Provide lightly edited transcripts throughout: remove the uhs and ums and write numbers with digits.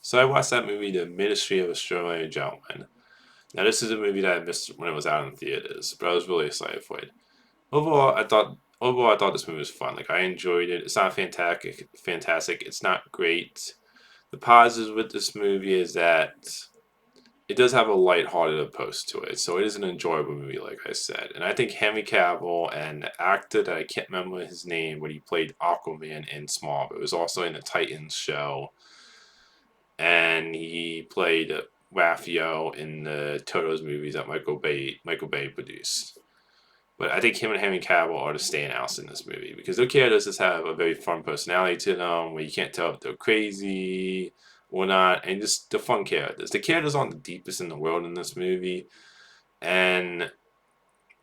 So I watched that movie, The Ministry of Ungentlemanly. Now this is a movie that I missed when it was out in theaters, but I was really excited for it. Overall I thought this movie was fun. Like I enjoyed it. It's not fantastic. It's not great. The positives with this movie is that it does have a light-hearted approach to it, so it is an enjoyable movie, like I said. And I think Henry Cavill and the actor that I can't remember his name, but he played Aquaman in Smallville. It was also in the Titans show, and he played Raphael in the Turtles movies that Michael Bay produced. But I think him and Henry Cavill are the standouts in this movie because their characters just have a very fun personality to them, where you can't tell if they're crazy or not, and just the fun characters. The characters aren't the deepest in the world in this movie, and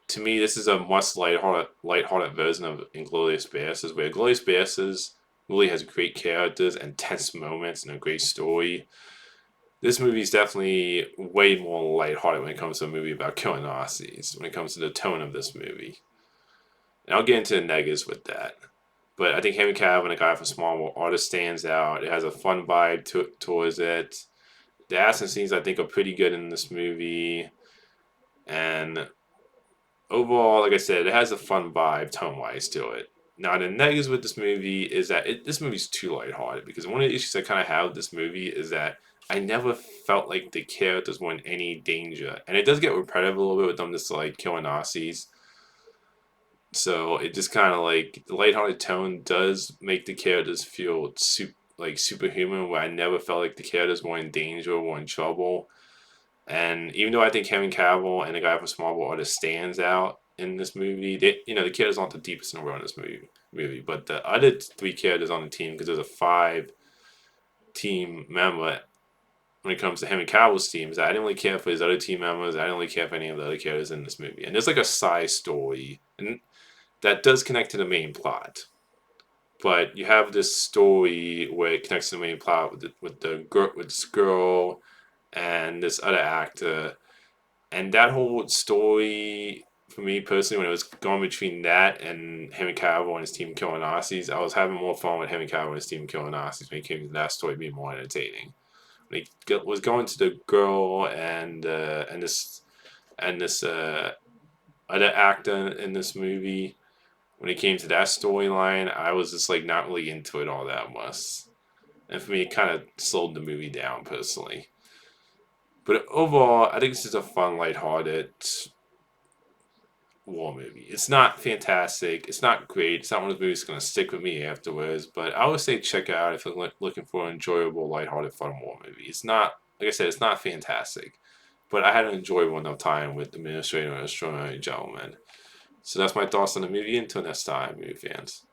to me, this is a much lighthearted version of Inglorious Bastards, where Inglorious Bastards really has great characters and tense moments and a great story. This movie is definitely way more lighthearted when it comes to a movie about killing Nazis, when it comes to the tone of this movie. And I'll get into the negatives with that. But I think Henry Cavill and the guy from Smallville artist stands out. It has a fun vibe towards it. The action scenes I think are pretty good in this movie. And overall, like I said, it has a fun vibe tone-wise to it. Now, the negatives with this movie is that this movie's too lighthearted, because one of the issues I kind of have with this movie is that I never felt like the characters were in any danger. And it does get repetitive a little bit with them just like killing Nazis. So it just kind of like the lighthearted tone does make the characters feel superhuman, where I never felt like the characters were in danger or in trouble. And even though I think Henry Cavill and the guy from Smallville are the stands out in this movie, the characters aren't the deepest in the world in this movie. But the other three characters on the team, because there's a five-team member when it comes to Henry Cavill's team, is that I didn't really care for his other team members. I didn't really care for any of the other characters in this movie. And there's like a side story, and that does connect to the main plot. But you have this story where it connects to the main plot with this girl and this other actor, and that whole story for me personally, when it was going between that and Henry Cavill and his team killing Nazis, I was having more fun with Henry Cavill and his team killing Nazis when it came to that story being more entertaining. When he was going to the girl and this other actor in this movie, when it came to that storyline, I was just like not really into it all that much. And for me, it kind of slowed the movie down personally. But overall, I think this is a fun, lighthearted war movie. It's not fantastic. It's not great. It's not one of those movies that's going to stick with me afterwards. But I would say check it out if you're looking for an enjoyable, lighthearted, fun war movie. It's not, like I said, it's not fantastic. But I had an enjoyable enough time with the Ministry of Ungentlemanly Gentlemen. So that's my thoughts on the movie. Until next time, movie fans.